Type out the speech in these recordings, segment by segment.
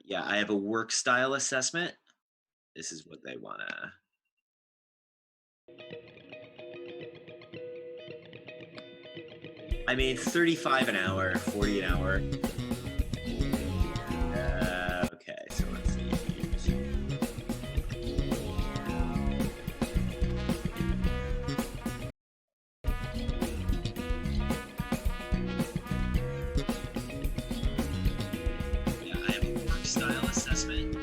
Yeah, I have a work style assessment. This is what they wanna. I mean, 35 an hour, 40 an hour. Okay, so let's see. Yeah, I have a work style assessment.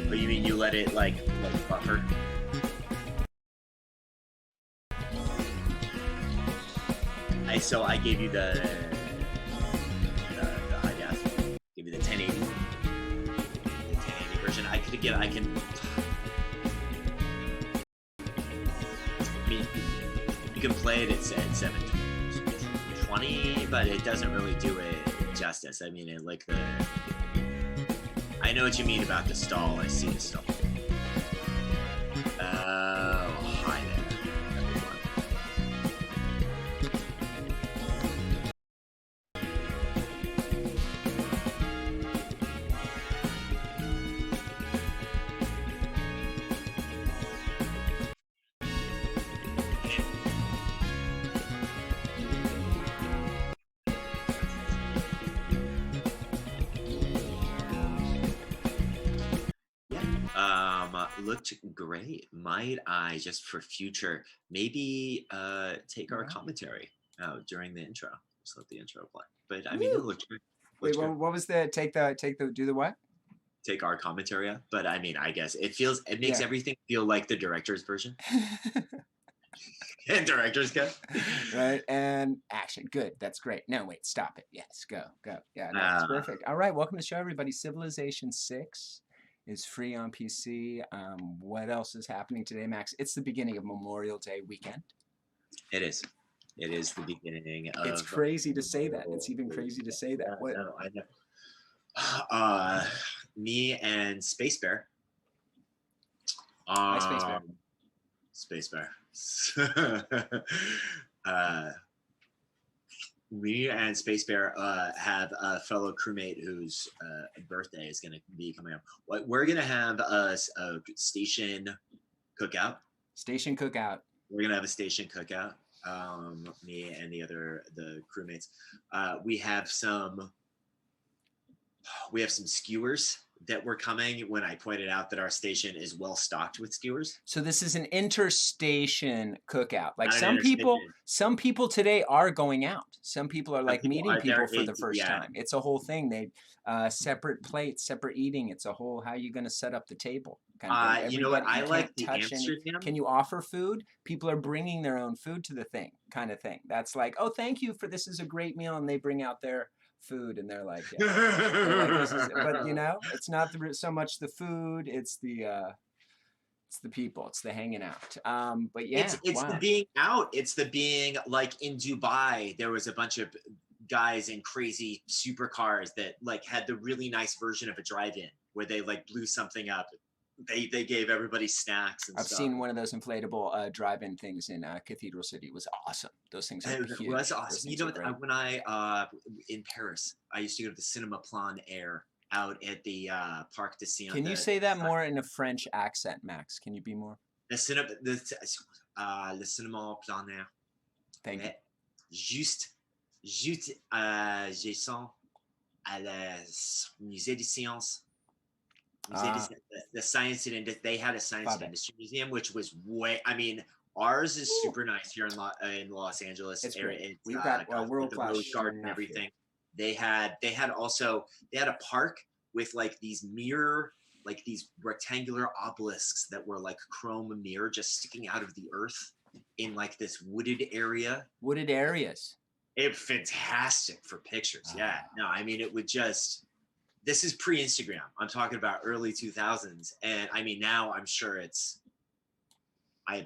Oh, you mean you let it like buffer? I gave you the high def, give you the 1080, version. I can. I mean, you can play it at 720, but it doesn't really do it justice. I mean, I know what you mean about the stall. I see the stall. Hi there, everyone. Looked great. Might I, just for future, maybe take our commentary out during the intro? Just let the intro play. But I mean, it looked great. Wait, what was the do the what? Take our commentary out. But I mean, I guess it makes everything feel like the director's version. And director's cut. Right, and action. Good, that's great. No, wait, stop it. Yes, go. Yeah, no, that's perfect. All right, welcome to the show, everybody. Civilization 6 is free on PC. What else is happening today, Max? It's the beginning of Memorial Day weekend. It is. It is the beginning of... It's crazy to say that. It's even crazy to say that. What? No, I know. Me and Space Bear. Hi, Space Bear. Space Bear. Me and Space Bear have a fellow crewmate whose birthday is going to be coming up. We're going to have a station cookout. Station cookout. We're going to have a station cookout. Me and the crewmates. We have some skewers that were coming when I pointed out that our station is well stocked with skewers. So this is an interstation cookout. Like some people today are going out. Some people are like meeting people for the first time. It's a whole thing. They separate plates, separate eating. It's a whole how you going to set up the table kind of thing. You know what? I like the Amsterdam. Can you offer food? People are bringing their own food to the thing kind of thing. That's like, oh, thank you for this is a great meal, and they bring out their food and they're like, but you know, it's not so much the food, it's the people, it's the hanging out. But yeah, it's the being out. It's the being like in Dubai. There was a bunch of guys in crazy supercars that like had the really nice version of a drive-in where they like blew something up. They gave everybody snacks and I've seen one of those inflatable drive-in things in Cathedral City. It was awesome. Those things are huge. It was awesome. You know, when I in Paris, I used to go to the Cinema Plein Air out at the Parc de Seine. Can you say that more in a French accent, Max? Can you be more? Le Cinema Plein Air. Thank you. Juste, j'ai sens à la Musée des Sciences. The science and they had a science and industry museum, which was I mean, ours is super nice here in Los Angeles. We've got world-class rose garden and everything. They had a park with like these these rectangular obelisks that were like chrome mirror just sticking out of the earth in like this wooded area. Wooded areas. It's fantastic for pictures. Yeah. No, I mean, it would just... This is pre-Instagram. I'm talking about early 2000s. And I mean, now I'm sure it's, I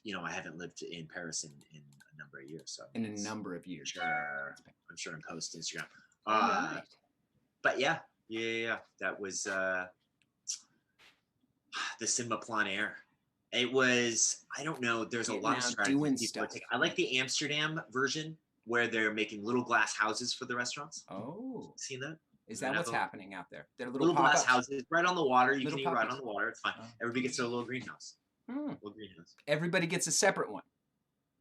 haven't lived in Paris in a number of years. So in a number of years. I'm sure in post Instagram. But yeah. That was, the cinema plein air. It was, I don't know, there's a Getting lot of out, strategies doing people are stuff. taking. I like the Amsterdam version where they're making little glass houses for the restaurants. Oh, Seen that? is In that what's Idaho? happening out there? They're little Little glass pop-ups. houses right on the water. You Little can eat right pop-ups. on the water. It's fine. Oh. Everybody gets their little greenhouse. Hmm. Little greenhouse. Everybody gets a separate one.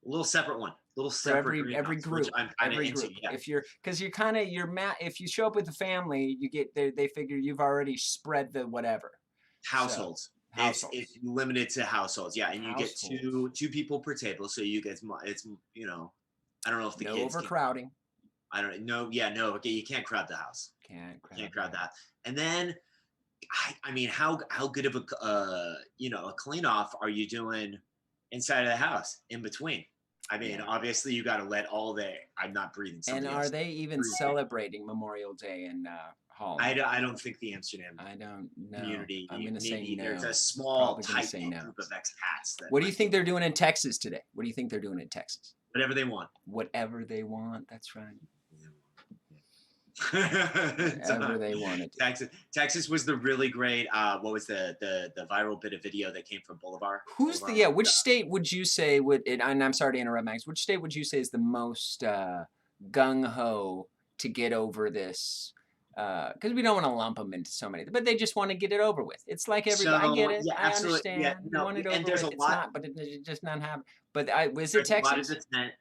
A little separate one. Little For separate every greenhouse, group, which I'm kind of into. Yeah. If you're, because you're kind of if you show up with a family, you get they figure you've already spread the whatever. Households. So, households. It's limited to households. Yeah, and you get two people per table, so you get it's you know, I don't know if the no kids overcrowding. I don't know. Yeah, no. Okay, you can't crowd the house. Can't crowd that. And then, I mean, how good of a a clean off are you doing inside of the house in between? I mean, obviously you got to let all the. I'm not breathing. And are they even celebrating Memorial Day in Holland? I don't think the Amsterdam. I don't know. Community. I'm going to say no. There's a small tight group of expats. What do you think they're doing in Texas today? What do you think they're doing in Texas? Whatever they want. Whatever they want. That's right. Whatever they wanted. Texas was the really great. What was the viral bit of video that came from Boulevard? Who's Boulevard? Which state would you say would? And I'm sorry to interrupt, Max. Which state would you say is the most gung ho to get over this? Because we don't want to lump them into so many, but they just want to get it over with. It's like everybody. I get it. Yeah, I understand. Yeah, no, you want it over and there's with. A lot, not, but it just not happen. But was it Texas? A lot of dissent,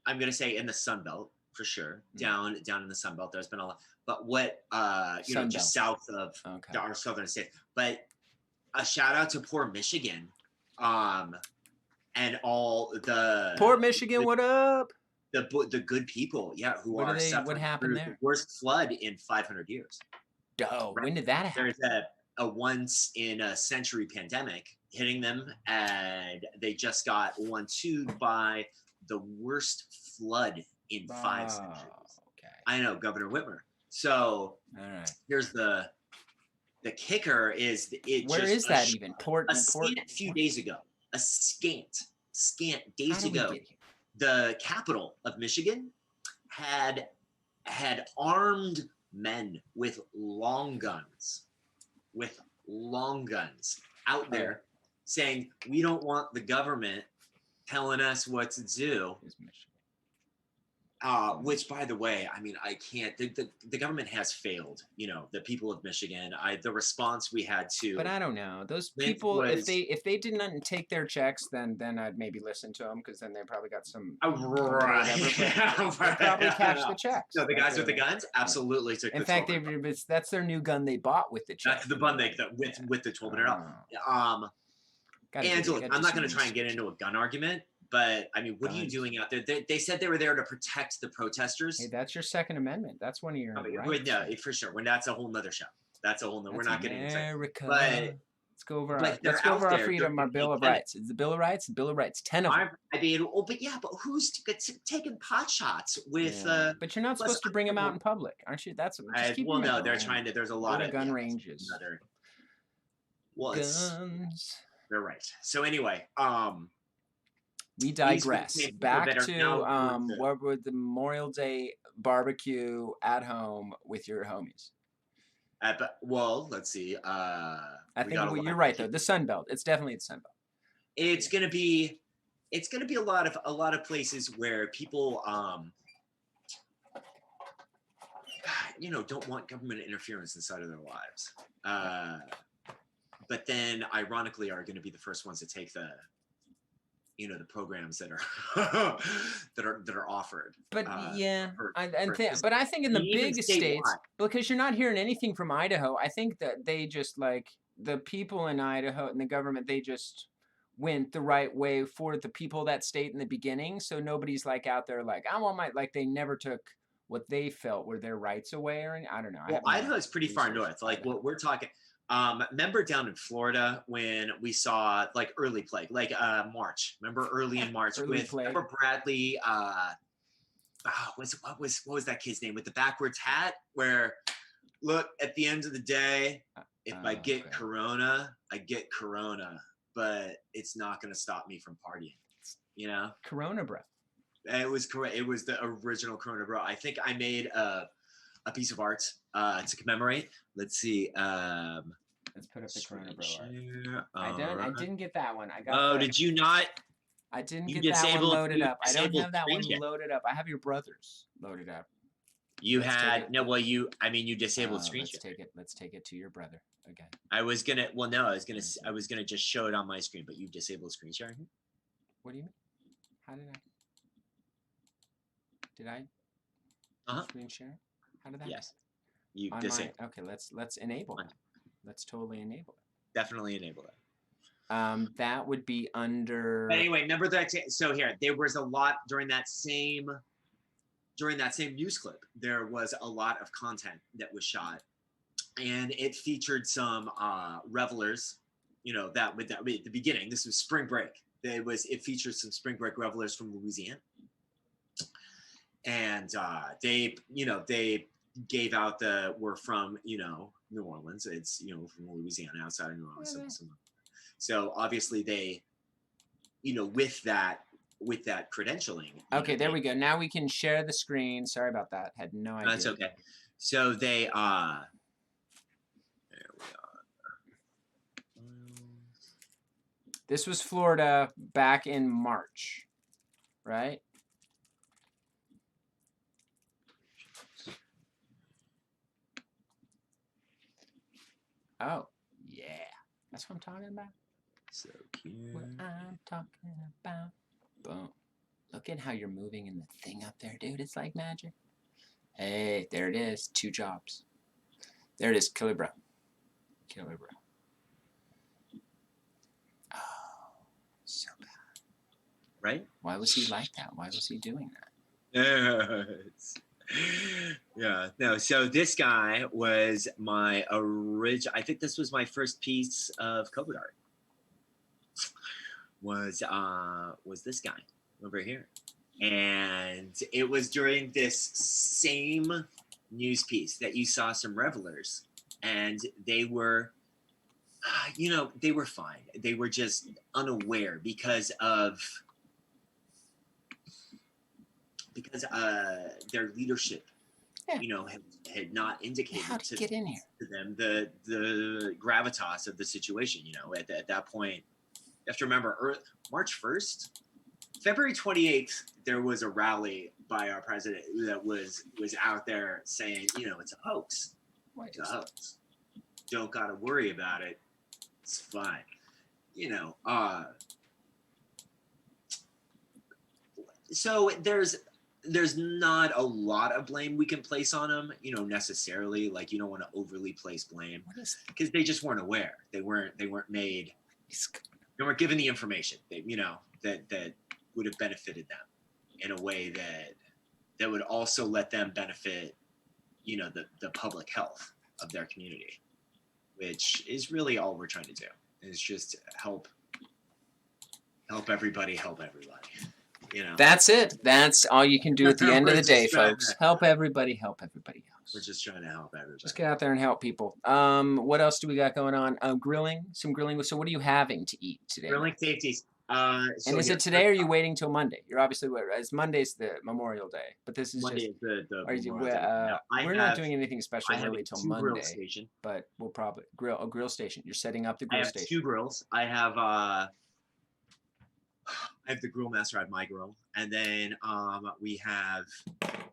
I'm gonna say in the Sun Belt for sure. Down in the Sun Belt, there's been a lot. But what just south of our southern states. But a shout out to poor Michigan, and all the poor Michigan. What up? The good people, who are suffering what happened there? The worst flood in 500 years. Oh, when did that happen? There's a once in a century pandemic hitting them, and they just got 1-2 by the worst flood in 5 centuries. Okay. I know, Governor Whitmer. So here's the kicker is where is that even? A scant few days ago. A scant days ago. The capital of Michigan had armed men with long guns out there saying, we don't want the government telling us what to do. Which, by the way, I mean, I can't. The government has failed. The people of Michigan. The response we had to. But I don't know those people. If they didn't take their checks, then I'd maybe listen to them because then they probably got some. Right. They probably catch the checks. No, the guys with the guns absolutely took. In fact, that's their new gun they bought with the check. That's the gun with the 1200. Angela, I'm not going to try and get into a gun argument. But I mean, what are you doing out there? They said they were there to protect the protesters. Hey, that's your Second Amendment. That's one of your rights. No, for sure. When that's a whole nother show. That's a whole nother. We're not getting into America. But let's go over our freedom, our Bill of Rights. It's the Bill of Rights. The Bill of Rights. 10 of them. I mean, but who's taking pot shots with? But you're not supposed to bring them out in public, aren't you? That's well, no, they're trying to. There's a lot of gun ranges. Guns. They're right. So anyway, we digress. Back to what would the Memorial Day barbecue at home with your homies? Let's see. I think you're right though. The Sun Belt. It's definitely the Sun Belt. It's gonna be a lot of places where people don't want government interference inside of their lives. But then ironically are going to be the first ones to take the programs that are that are offered. But but I think in the big states, because you're not hearing anything from Idaho, I think that they just the people in Idaho and the government, they just went the right way for the people of that state in the beginning. So nobody's out there I want they never took what they felt were their rights away or I don't know. Well, Idaho is pretty far north. What we're talking. Remember down in Florida when we saw early plague, March. Remember early in March remember Bradley? What was that kid's name with the backwards hat? Where, look, at the end of the day, if I get corona, I get corona, but it's not going to stop me from partying. Corona, bro. It was correct. It was the original corona, bro. I think I made a piece of art to commemorate. Let's see. Let's put up the Corona Bro art. Share. I didn't get that one. I got. Oh, did you not? I didn't You get that one loaded up. I don't disabled have that one screen share. loaded up. I have your brother's loaded up. You had no. Well, you disabled screen let's share. Let's take it to your brother again. I was gonna. Well, no, I was gonna just show it on my screen, but you disabled screen sharing. What do you mean? How did I? Did I? Screen share? How did that? Yes. You disabled. Okay, let's enable it. Let's totally enable it. Definitely enable it. That would be under. But anyway, remember that. So here, there was a lot during that same news clip. There was a lot of content that was shot, and it featured some revelers. You know that at the beginning. This was spring break. It featured some spring break revelers from Louisiana, and they gave out we're from New Orleans. It's from Louisiana, outside of New Orleans. So obviously they, with that credentialing. Okay, there we go. Now we can share the screen. Sorry about that. Had no idea. That's okay. So they there we are. This was Florida back in March, right? Oh, yeah. That's what I'm talking about. So cute. What I'm talking about. Boom. Look at how you're moving in the thing up there, dude. It's like magic. Hey, there it is. 2 jobs. There it is. Killer bro. Killer bro. Oh, so bad. Right? Why was he like that? Why was he doing that? Yeah. No. So this guy was my original. I think this was my first piece of COVID art. Was this guy over here, and it was during this same news piece that you saw some revelers, and they were, they were fine. They were just unaware because their leadership, had not indicated to them the gravitas of the situation. At that point, you have to remember, March 1st, February 28th, there was a rally by our president that was out there saying, it's a hoax. It's a hoax. Don't got to worry about it. It's fine. So there's not a lot of blame we can place on them, necessarily. Like, you don't want to overly place blame because they just weren't aware. They weren't made. They weren't given the information that would have benefited them in a way that would also let them benefit, the public health of their community, which is really all we're trying to do. Is just help everybody help everybody. That's it. That's all you can do at the end of the day, folks. Help everybody else. We're just trying to help everybody. Just get out there and help people. What else do we got going on? Grilling. So what are you having to eat today? Grilling safeties. And is it today, or are you waiting till Monday? You're obviously as Monday's the Memorial Day, but this is Monday just. The We're not doing anything special really till Monday. Station. But we'll probably a grill station. You're setting up the grill station. I have 2 grills. I have the grill master. I have my grill, and then we have.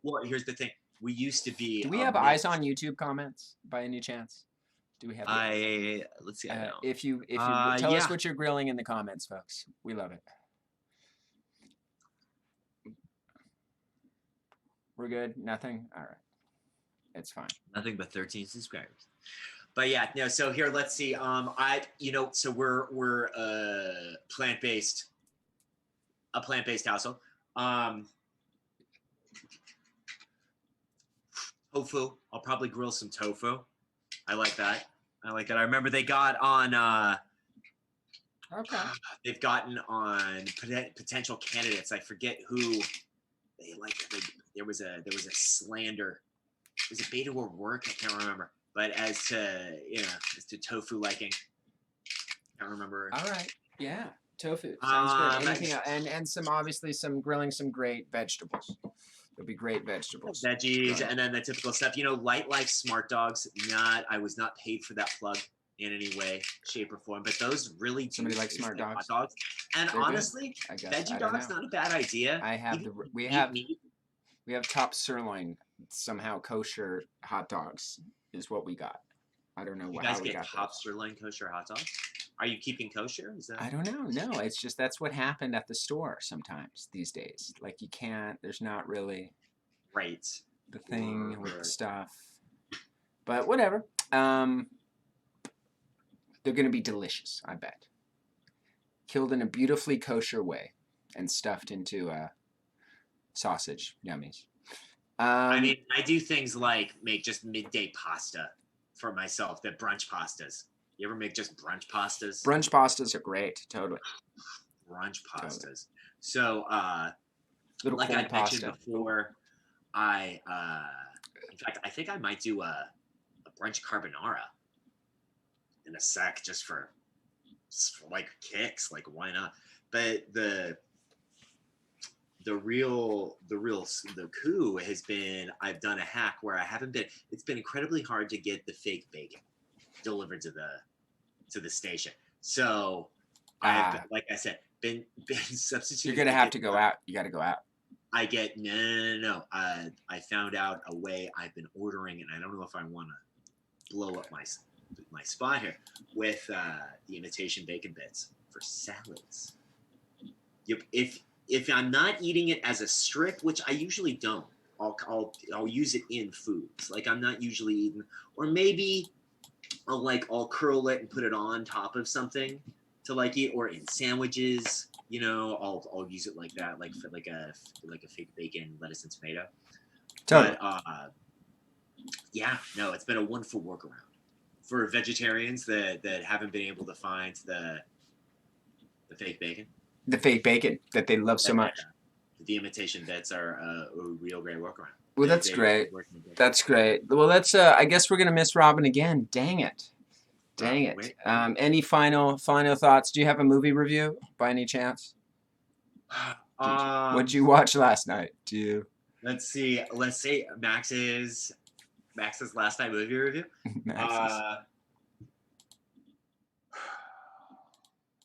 Well, here's the thing. We used to be. Do we have eyes on YouTube comments by any chance? Do we have? Let's see. If you tell us what you're grilling in the comments, folks, we love it. We're good. Nothing. All right, it's fine. Nothing but 13 subscribers. But yeah, no. So here, let's see. So we're plant-based. A plant-based household. Tofu. I'll probably grill some tofu. I like that. I remember they got on. Okay. They've gotten on potential candidates. I forget who. There was a slander. Was it Beto O'Rourke? I can't remember. But as to tofu liking, I can't remember. All right. Yeah. Tofu sounds good. Anything else? And some grilling some great vegetables. There'll be great vegetables. Veggies, and then the typical stuff. Light Life Smart Dogs. I was not paid for that plug. in any way, shape, or form. But those really do Somebody like taste smart like dogs. hot dogs. And They're honestly, good, I guess. veggie I don't dogs know. not a bad idea. I have Even we eat have top sirloin, somehow kosher hot dogs is what we got. I don't know You how guys we get got top those. sirloin kosher hot dogs? Are you keeping kosher? Is that I don't know. No, it's just that's what happened at the store sometimes these days. Like you can't. There's not really right? the thing with the stuff. But whatever. They're gonna be delicious, I bet. Killed in a beautifully kosher way and stuffed into sausage yummies. I mean, I do things like make just midday pasta for myself. The brunch pastas. You ever make just brunch pastas? Brunch pastas are great. Totally. Brunch pastas. Totally. So, Little like I cold mentioned pasta. before, in fact, I think I might do a brunch carbonara in a sec just for like kicks. Like, why not? But the coup has been I've done a hack where I haven't been. It's been incredibly hard to get the fake bacon delivered to the station. So I've, like I said, been substituting. You're gonna have to go out. You got to go out. I get no. I found out a way. I've been ordering, and I don't know if I want to blow up my spot here with the imitation bacon bits for salads. If I'm not eating it as a strip, which I usually don't, I'll use it in foods. Like I'm not usually eating, or maybe I'll curl it and put it on top of something to like eat, or in sandwiches. You know, I'll use it like that, like for like a fake bacon, lettuce, and tomato. Totally. But yeah, no, it's been a wonderful workaround for vegetarians that haven't been able to find the fake bacon. The fake bacon that they love so much. The imitation bits are a real great workaround. Well, that's great. That's great. Well, that's. I guess we're gonna miss Robin again. Dang it. Dang it. Any final thoughts? Do you have a movie review by any chance? What'd you watch last night? Let's see. Let's say Max's last night movie review. Let's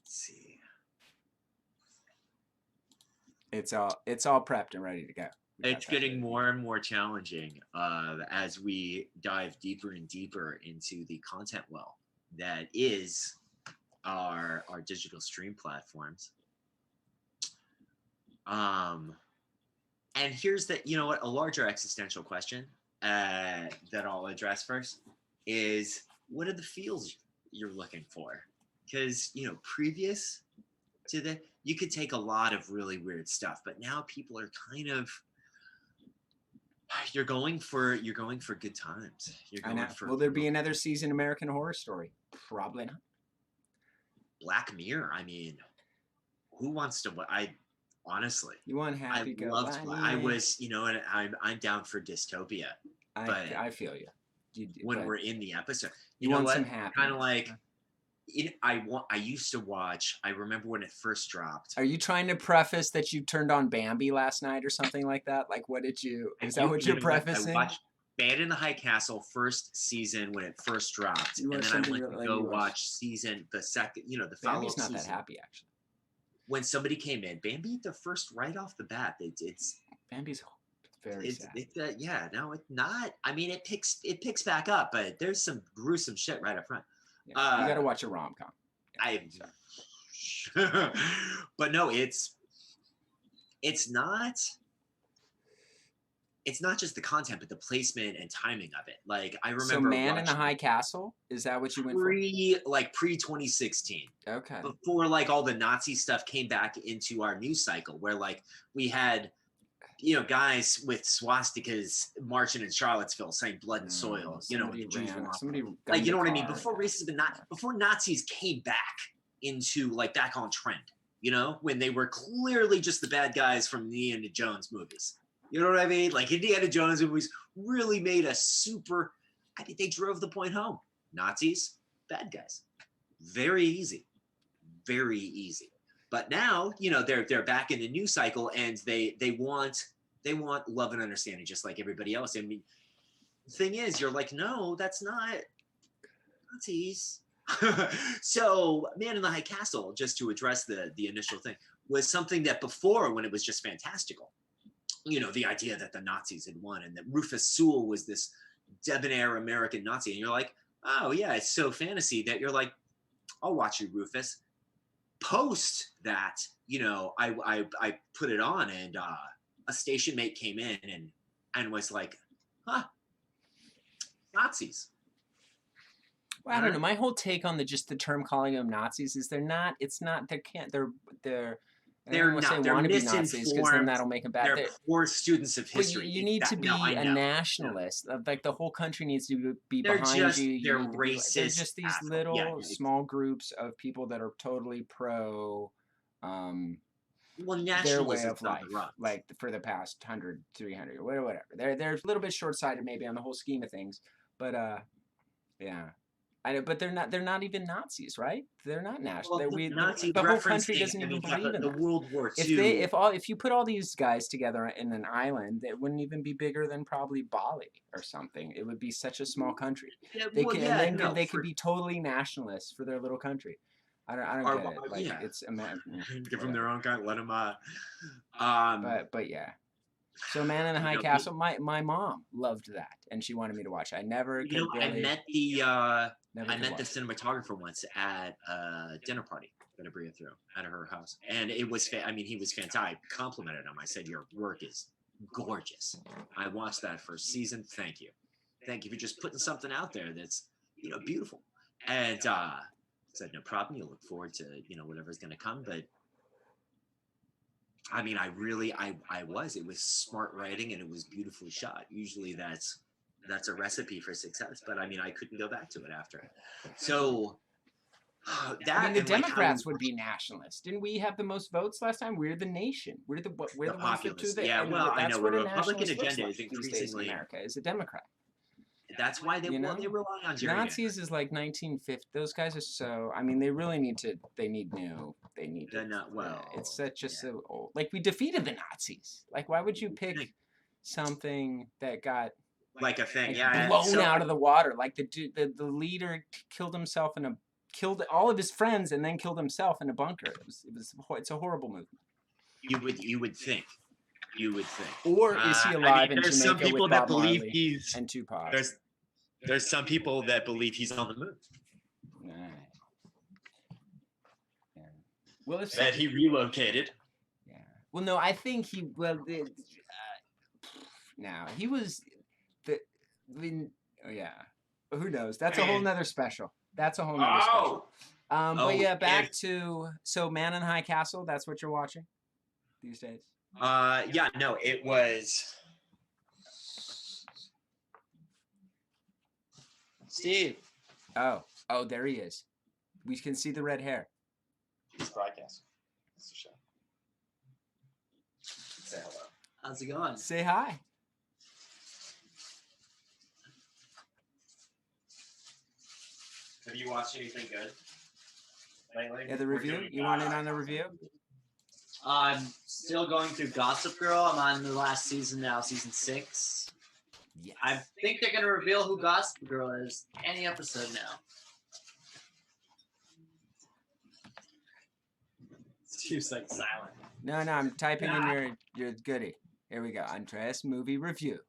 see. It's all prepped and ready to go. It's getting more and more challenging as we dive deeper and deeper into the content well that is our digital stream platforms. And here's a larger existential question that I'll address first is, what are the feels you're looking for? Because previous to that, you could take a lot of really weird stuff, but now people are kind of, you're going for good times. Will there be another season American Horror Story? Probably not. Black Mirror. I mean, who wants to? Honestly, you want happy go. I was, and I'm down for dystopia. But I feel you. When we're in the episode, you want some happy. Kind of like. I used to watch. I remember when it first dropped. Are you trying to preface that you turned on Bambi last night or something like that? Like, what did you? Is that what you're prefacing? I watched Band in the High Castle first season when it first dropped, and then I went to go watch the second. The follow-up Bambi's not season. that happy actually. When somebody came in, Bambi the first right off the bat. It's Bambi's very sad. Yeah, no, it's not. I mean, it picks back up, but there's some gruesome shit right up front. Yeah, you got to watch a rom-com. But no, it's not just the content, but the placement and timing of it. Like I remember. So, Man in the High Castle, is that what you went for? Pre 2016. Okay. Before all the Nazi stuff came back into our news cycle, where we had. Guys with swastikas marching in Charlottesville saying blood and soil, you know what I mean? Before racism before Nazis came back into back on trend, when they were clearly just the bad guys from the Indiana Jones movies. You know what I mean? Indiana Jones movies really made a super, they drove the point home. Nazis, bad guys. Very easy. Very easy. But now, they're back in the news cycle, and they want love and understanding just like everybody else. I mean, the thing is, you're like, no, that's not Nazis. So Man in the High Castle, just to address the initial thing, was something that before, when it was just fantastical, the idea that the Nazis had won and that Rufus Sewell was this debonair American Nazi, and you're like, oh yeah, it's so fantasy that you're like, I'll watch you, Rufus. Post that, I put it on, and a station mate came in and was like, huh, Nazis. Well, I don't know. My whole take on the term calling them Nazis is they're not. It's not. They can't. They're. I don't want to say want to be Nazis because then that'll make them bad. They're poor students of history. But you need to be a nationalist. Like the whole country needs to be behind you. They're racist. They're just these little small groups of people that are totally pro. Their way of life, like for the past 100, 300, or whatever. They're a little bit short-sighted maybe on the whole scheme of things, but yeah. But they're not even Nazis, right? They're not national. Well, the whole country doesn't even believe in the them. World War II. If you put all these guys together in an island, it wouldn't even be bigger than probably Bali or something. It would be such a small country. They could be totally nationalists for their little country. I don't get it. Like it's give them their own kind. Let them. But yeah. So Man in the High Castle, my mom loved that, and she wanted me to watch it. I never. I met the cinematographer once at a dinner party that I bring it through at her house, and it was. He was fantastic. I complimented him. I said, "Your work is gorgeous." I watched that first season. Thank you for just putting something out there that's beautiful. And said, "No problem. You'll look forward to whatever's going to come." But I was. It was smart writing and it was beautifully shot. Usually that's a recipe for success, but I couldn't go back to it after. So the Democrats would be nationalists. Didn't we have the most votes last time? We're the nation. We're the ones that do that. Yeah, well, that's I know. what The a Republican agenda like is increasingly in America is a Democrat. That's why they rely on Jerry. Nazis is like 1950. Those guys are so. They really need to. They need new. They need. They're not well. It's so old. Like we defeated the Nazis. Like why would you pick something that got like a thing? Blown out of the water. Like the leader killed himself killed all of his friends and then killed himself in a bunker. It's a horrible movie. You would think. Or is he alive in Jamaica some people with that Bob believe Marley he's and Tupac? There's some people that believe he's on the moon. Right. Yeah. Well, that he relocated. Yeah. Well, no, I think he. Well, now he was yeah. Who knows? That's a whole nother special. Special. But yeah, back to Man in High Castle. That's what you're watching these days. Yeah, no, it was Steve. Oh, there he is. We can see the red hair. He's broadcasting. That's the show. Say hello. How's it going? Say hi. Have you watched anything good lately? Yeah, the review. You want in on the review? I'm still going through Gossip Girl. I'm on the last season now, season 6. Yes. I think they're going to reveal who Gossip Girl is any episode now. Steve's like silent. No, I'm typing in your goodie. Here we go. Andreas movie review.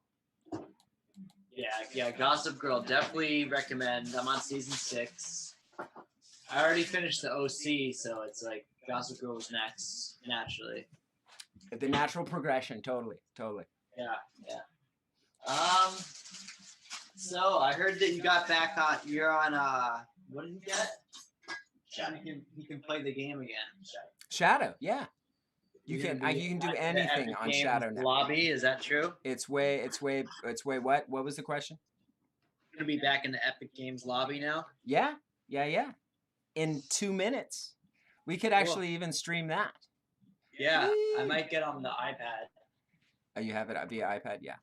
Yeah, Gossip Girl. Definitely recommend. I'm on season 6. I already finished the OC, so it's like Gossip Girl was next, naturally. The natural progression, totally. Yeah. So I heard that you got back on. You're on. What did you get? Shadow. You can play the game again. Shadow, yeah. You can do anything on Shadow now. Lobby, is that true? It's way what? What was the question? You're gonna be back in the Epic Games lobby now? Yeah. In 2 minutes. We could actually even stream that. Yeah, I might get on the iPad. Oh, you have it via iPad? Yeah.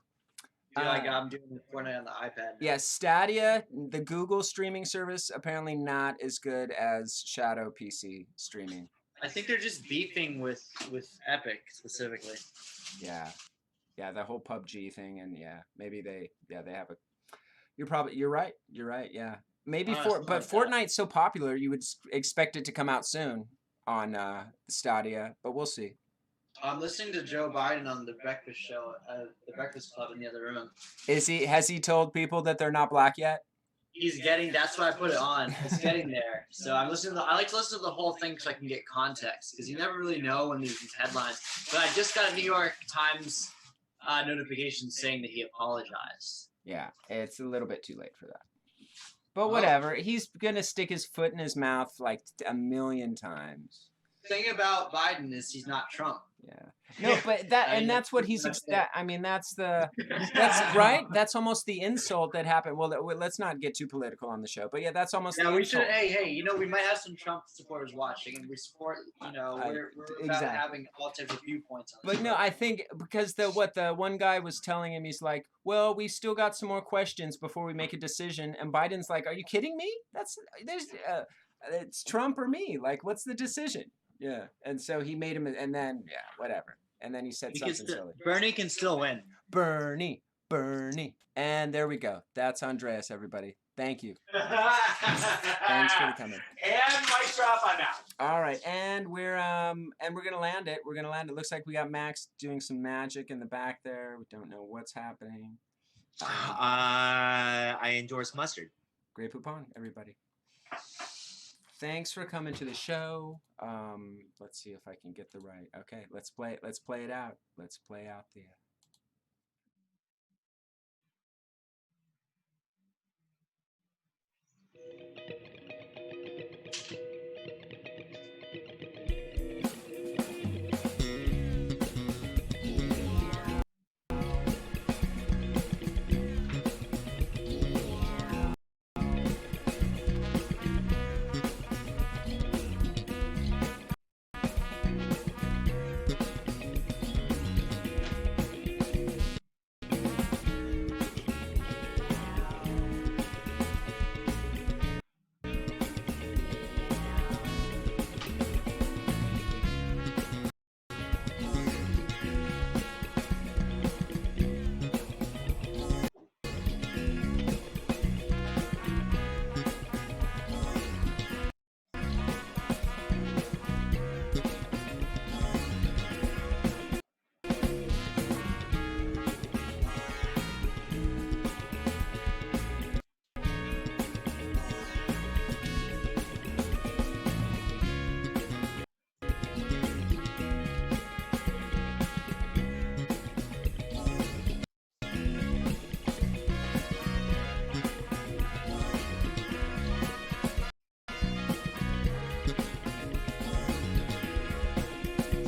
I'm doing the Fortnite on the iPad now. Yeah, Stadia, the Google streaming service, apparently not as good as Shadow PC streaming. I think they're just beefing with Epic specifically. Yeah, the whole PUBG thing, and maybe they have a. You're right. Yeah, Maybe something but like that. Fortnite's so popular, you would expect it to come out soon on Stadia, but we'll see. I'm listening to Joe Biden on the Breakfast Show, the Breakfast Club in the other room. Has he told people that they're not black yet? He's getting. That's why I put it on. It's getting there. So I'm listening. I like to listen to the whole thing so I can get context because you never really know when these headlines. But I just got a New York Times notification saying that he apologized. Yeah, it's a little bit too late for that. But whatever. He's gonna stick his foot in his mouth like a million times. The thing about Biden is he's not Trump. Yeah. No, but that's what he's. I mean, that's right. That's almost the insult that happened. Well, let's not get too political on the show. But yeah, that's almost. Yeah, the we insult. should. Hey, we might have some Trump supporters watching, and we support. We're about having all types of viewpoints on. But no, I think because the one guy was telling him, he's like, well, we still got some more questions before we make a decision, and Biden's like, are you kidding me? It's Trump or me. Like, what's the decision? Yeah, and so he made him, and then whatever, and then he said something silly. Bernie can still win. Bernie, and there we go. That's Andreas, everybody. Thank you. Thanks for coming. And mic drop, I'm out. All right, and we're gonna land it. It looks like we got Max doing some magic in the back there. We don't know what's happening. I endorse mustard. Grey Poupon, everybody. Thanks for coming to the show. Let's see if I can get the right. Okay, let's play it out. Let's play out the.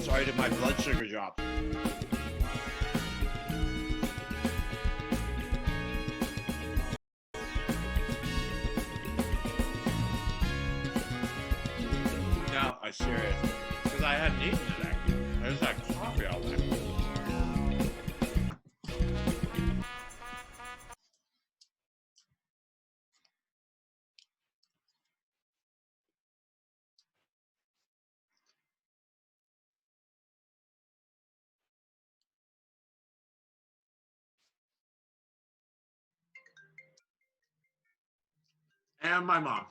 Sorry to my blood sugar drop. No, I'm serious. Because I hadn't eaten today. I just had coffee all day. And my mom.